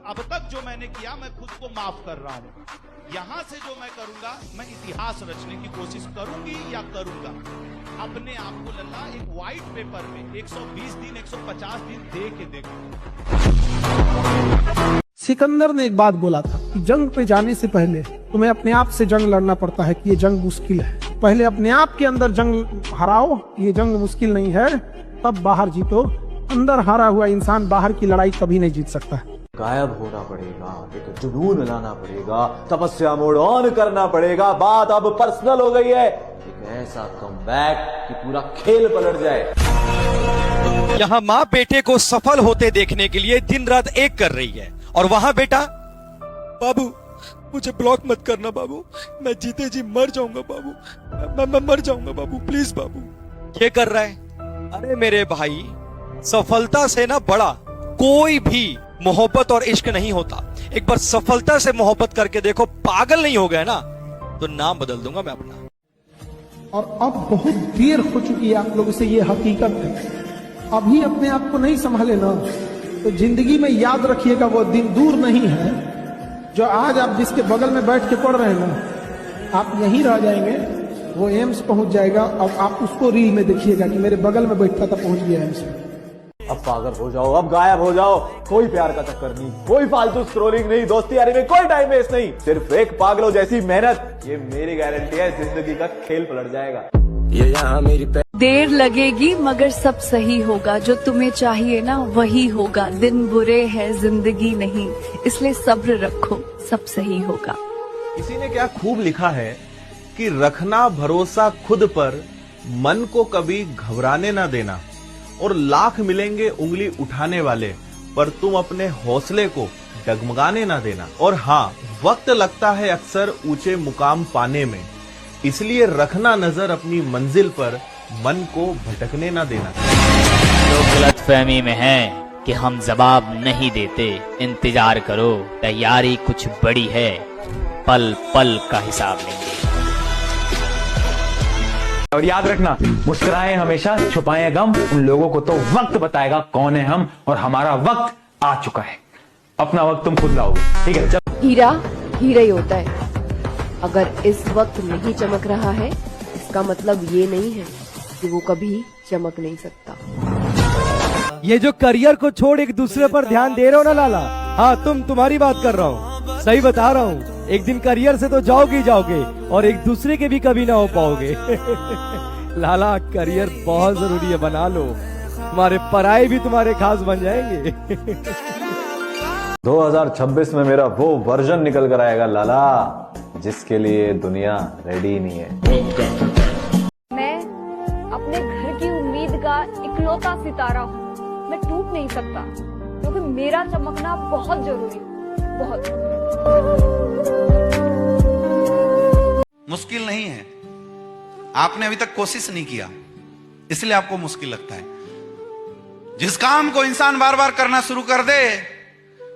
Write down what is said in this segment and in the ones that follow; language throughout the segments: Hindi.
अब तक जो मैंने किया मैं खुद को माफ कर रहा हूं। यहां से जो मैं करूंगा, मैं इतिहास रचने की कोशिश करूंगी या करूंगा। अपने आप को लल्ला एक व्हाइट पेपर में 120 दिन 150 दिन दे के देखो। सिकंदर ने एक बात बोला था कि जंग पे जाने से पहले तुम्हें अपने आप से जंग लड़ना पड़ता है कि ये जंग मुश्किल है। पहले अपने आप के अंदर जंग हराओ, ये जंग मुश्किल नहीं है, तब बाहर जीतो। अंदर हारा हुआ इंसान बाहर की लड़ाई कभी नहीं जीत सकता है। गायब होना पड़ेगा, एक जुनून लाना पड़ेगा, तपस्या मोड ऑन करना पड़ेगा। बात अब पर्सनल हो गई है। एक ऐसा कमबैक कि पूरा खेल पलट जाए। यहाँ माँ बेटे को सफल होते देखने के लिए दिन रात एक कर रही है, और वहाँ बेटा, बाबू मुझे ब्लॉक मत करना बाबू, मैं जीते जी मर जाऊंगा बाबू, मैं मर जाऊंगा बाबू, प्लीज बाबू। ये कर रहा है। अरे मेरे भाई, सफलता से ना बड़ा कोई भी मोहब्बत और इश्क नहीं होता। एक बार सफलता से मोहब्बत करके देखो, पागल नहीं हो गए ना तो नाम बदल दूंगा मैं अपना। और अब बहुत देर हो चुकी है आप लोगों से, ये हकीकत है। अभी अपने आप को नहीं संभाले ना तो जिंदगी में याद रखिएगा वो दिन दूर नहीं है जो आज आप जिसके बगल में बैठ के पढ़ रहे हैं ना, आप यहीं रह जाएंगे, वो एम्स पहुंच जाएगा। अब आप उसको रील में देखिएगा कि मेरे बगल में बैठता था, पहुंच गया एम्स में। अब पागल हो जाओ, अब गायब हो जाओ। कोई प्यार का चक्कर नहीं, कोई फालतू स्क्रोलिंग नहीं, दोस्ती यारी में कोई टाइम वेस्ट नहीं, सिर्फ एक पागलों जैसी मेहनत। ये मेरी गारंटी है, जिंदगी का खेल पलट जाएगा। ये यहाँ मेरी देर लगेगी मगर सब सही होगा। जो तुम्हें चाहिए ना वही होगा। दिन बुरे हैं जिंदगी नहीं, इसलिए सब्र रखो, सब सही होगा। किसी ने क्या खूब लिखा है कि रखना भरोसा खुद पर, मन को कभी घबराने ना देना, और लाख मिलेंगे उंगली उठाने वाले, पर तुम अपने हौसले को डगमगाने ना देना। और हाँ, वक्त लगता है अक्सर ऊंचे मुकाम पाने में, इसलिए रखना नजर अपनी मंजिल पर, मन को भटकने ना देना। लोग गलतफहमी में हैं कि हम जवाब नहीं देते, इंतजार करो, तैयारी कुछ बड़ी है, पल पल का हिसाब लेंगे। और याद रखना, मुस्कुराएं हमेशा, छुपाएं गम, उन लोगों को तो वक्त बताएगा कौन है हम, और हमारा वक्त आ चुका है। अपना वक्त तुम खुद लाओगे, ठीक है? हीरा हीरा ही होता है। अगर इस वक्त नहीं चमक रहा है, इसका मतलब ये नहीं है कि वो कभी चमक नहीं सकता। ये जो करियर को छोड़ एक दूसरे पर ध्यान दे रहे हो ना लाला, हाँ तुम्हारी बात कर रहा हूँ, सही बता रहा हूँ। एक दिन करियर से तो जाओगे ही जाओगे, और एक दूसरे के भी कभी ना हो पाओगे। लाला, करियर बहुत जरूरी है, बना लो, तुम्हारे पराये भी तुम्हारे खास बन जाएंगे। 2026 में मेरा वो वर्जन निकल कर आएगा लाला, जिसके लिए दुनिया रेडी नहीं है। मैं अपने घर की उम्मीद का इकलौता सितारा हूँ। मैं टूट नहीं सकता, क्योंकि मेरा चमकना बहुत जरूरी है, बहुत। मुश्किल नहीं है, आपने अभी तक कोशिश नहीं किया, इसलिए आपको मुश्किल लगता है। जिस काम को इंसान बार बार करना शुरू कर दे,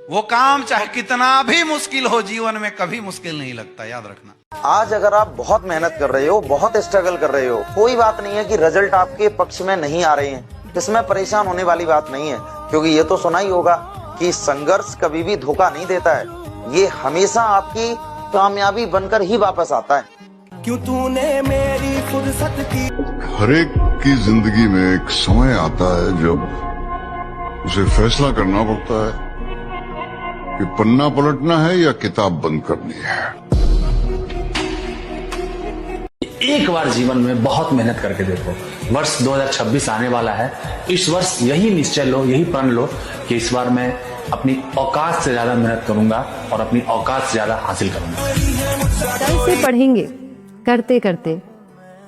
वो काम चाहे कितना भी मुश्किल हो, जीवन में कभी मुश्किल नहीं लगता, याद रखना। आज अगर आप बहुत मेहनत कर रहे हो, बहुत स्ट्रगल कर रहे हो, कोई बात नहीं है कि रिजल्ट आपके पक्ष में नहीं आ रहे हैं। इसमें परेशान होने वाली बात नहीं है, क्योंकि ये तो सुना ही होगा कि संघर्ष कभी भी धोखा नहीं देता है, ये हमेशा आपकी कामयाबी बनकर ही वापस आता है। क्यों तूने मेरी फुर्सत की। हर एक की जिंदगी में एक समय आता है जब उसे फैसला करना पड़ता है कि पन्ना पलटना है या किताब बंद करनी है। एक बार जीवन में बहुत मेहनत करके देखो। वर्ष 2026 आने वाला है, इस वर्ष यही निश्चय लो, यही प्रण लो कि इस बार मैं अपनी औकात से ज्यादा मेहनत करूंगा और अपनी औकात से ज्यादा हासिल करूंगा। कल से पढ़ेंगे, करते करते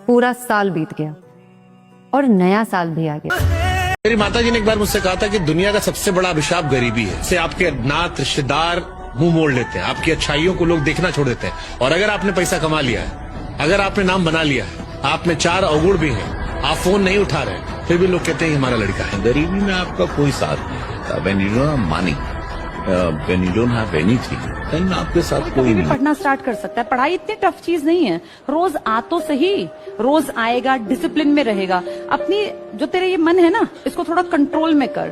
पूरा साल बीत गया और नया साल भी आ गया। मेरी माताजी ने एक बार मुझसे कहा था कि दुनिया का सबसे बड़ा अभिशाप गरीबी है। इससे आपके नात रिश्तेदार मुंह मोड़ लेते हैं, आपकी अच्छाइयों को लोग देखना छोड़ देते हैं। और अगर आपने पैसा कमा लिया है, अगर आपने नाम बना लिया है, आप में 4 अवगुण भी हैं, आप फोन नहीं उठा रहे, फिर भी लोग कहते हैं हमारा लड़का है। गरीबी में आपका कोई साथ नहीं होता। When you don't have money, when you don't have anything, then आपके साथ कोई नहीं। पढ़ना स्टार्ट कर सकता है। पढ़ाई इतनी टफ चीज नहीं है, रोज आ तो सही, रोज आएगा, डिसिप्लिन में रहेगा। अपनी जो तेरे ये मन है ना, इसको थोड़ा कंट्रोल में कर,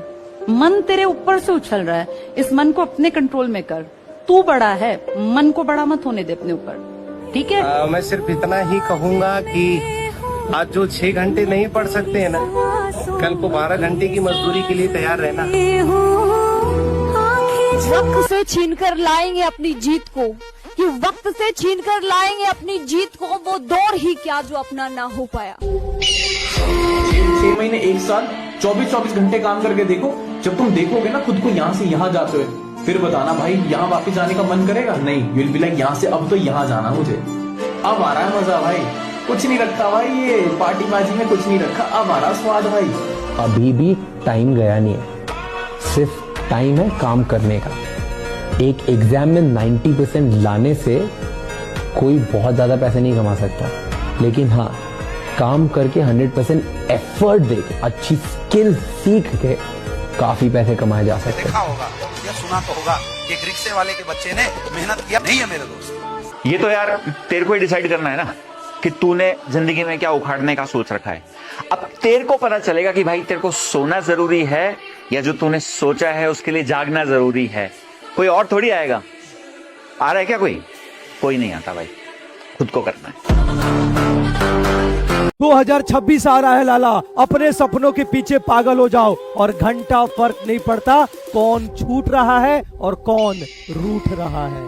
मन तेरे ऊपर से उछल रहा है, इस मन को अपने कंट्रोल में कर। तू बड़ा है, मन को बड़ा मत होने दे अपने ऊपर, ठीक है? मैं सिर्फ इतना ही कहूंगा कि आज जो 6 घंटे नहीं पढ़ सकते हैं ना, कल को 12 घंटे की मजदूरी के लिए तैयार रहना। वक्त से छीनकर लाएंगे अपनी जीत को, कि वक्त से छीनकर लाएंगे अपनी जीत को, वो दौर ही क्या जो अपना ना हो पाया। 6 महीने 1 साल 24-24 घंटे काम करके देखो। जब तुम देखोगे ना खुद को यहाँ से यहाँ जाते हुए, फिर बताना भाई यहाँ वापस जाने का मन करेगा? नहीं, यू विल बी लाइक यहाँ से अब तो यहाँ जाना मुझे। अब आ रहा है मजा भाई, कुछ नहीं रखता भाई, ये पार्टी बाजी में कुछ नहीं रखा, अब आ रहा स्वाद भाई। अभी भी टाइम गया नहीं है, सिर्फ टाइम है काम करने का। एक एग्जाम में 90% लाने से कोई बहुत ज्यादा पैसे नहीं कमा सकता, लेकिन हाँ काम करके 100% एफर्ट देके अच्छी स्किल सीख के काफी पैसे कमाए जा सकते हैं। देखा होगा या सुना तो होगा कि एक रिक्शे वाले के बच्चे ने मेहनत किया नहीं है मेरे दोस्त। ये तो यार तेरे को ही डिसाइड करना है ना कि तूने जिंदगी में क्या उखाड़ने का सोच रखा है। अब तेरे को पता चलेगा कि भाई तेरे को सोना जरूरी है या जो तूने सोचा है उसके लिए जागना जरूरी है। कोई और थोड़ी आएगा। आ रहा है क्या कोई नहीं आता भाई, खुद को करना है। 2026 आ रहा है लाला, अपने सपनों के पीछे पागल हो जाओ और घंटा फर्क नहीं पड़ता कौन छूट रहा है और कौन रूठ रहा है।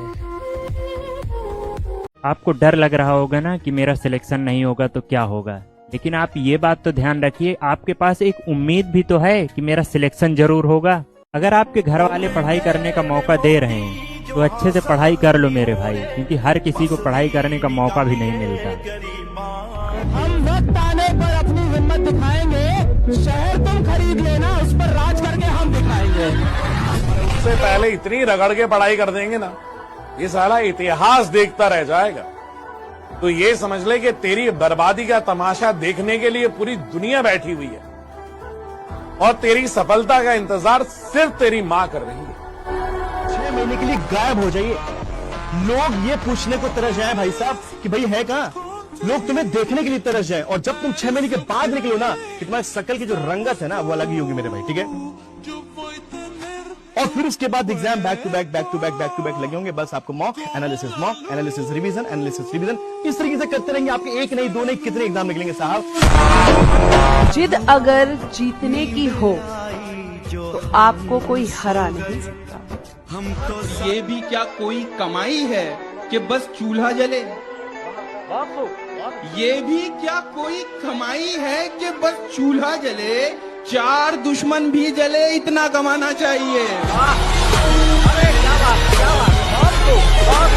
आपको डर लग रहा होगा ना कि मेरा सिलेक्शन नहीं होगा तो क्या होगा, लेकिन आप ये बात तो ध्यान रखिए, आपके पास एक उम्मीद भी तो है कि मेरा सिलेक्शन जरूर होगा। अगर आपके घर वाले पढ़ाई करने का मौका दे रहे हैं तो अच्छे से पढ़ाई कर लो मेरे भाई, क्योंकि हर किसी को पढ़ाई करने का मौका भी नहीं मिलता। हम वक्त आने पर अपनी हिम्मत दिखाएंगे, शहर तुम खरीद लेना, उस पर राज करके हम दिखाएंगे। उससे पहले इतनी रगड़ के पढ़ाई कर देंगे ना, ये साला इतिहास देखता रह जाएगा। तो ये समझ ले कि तेरी बर्बादी का तमाशा देखने के लिए पूरी दुनिया बैठी हुई है और तेरी सफलता का इंतजार सिर्फ तेरी माँ कर रही है। 6 महीने के लिए गायब हो जाइए, लोग ये पूछने को तरस जाए भाई साहब कि भाई है कहाँ। लोग तुम्हें देखने के लिए तरस जाए और जब तुम 6 महीने के बाद निकलो ना, कि तुम्हारी शकल की जो रंगत है ना वो अलग ही होगी मेरे भाई, ठीक है? और फिर उसके बाद एग्जाम बैक टू बैक लगे होंगे। बस आपको मॉक एनालिसिस रिवीजन इस तरीके से करते रहेंगे। आपके एक नहीं दो नहीं कितने एग्जाम निकलेंगे साहब। जिद अगर जीतने की हो तो आपको कोई हरा नहीं सकता। ये भी क्या कोई कमाई है कि बस चूल्हा जले? ये भी क्या कोई कमाई है कि बस चूल्हा जले? 4 दुश्मन भी जले, इतना कमाना चाहिए।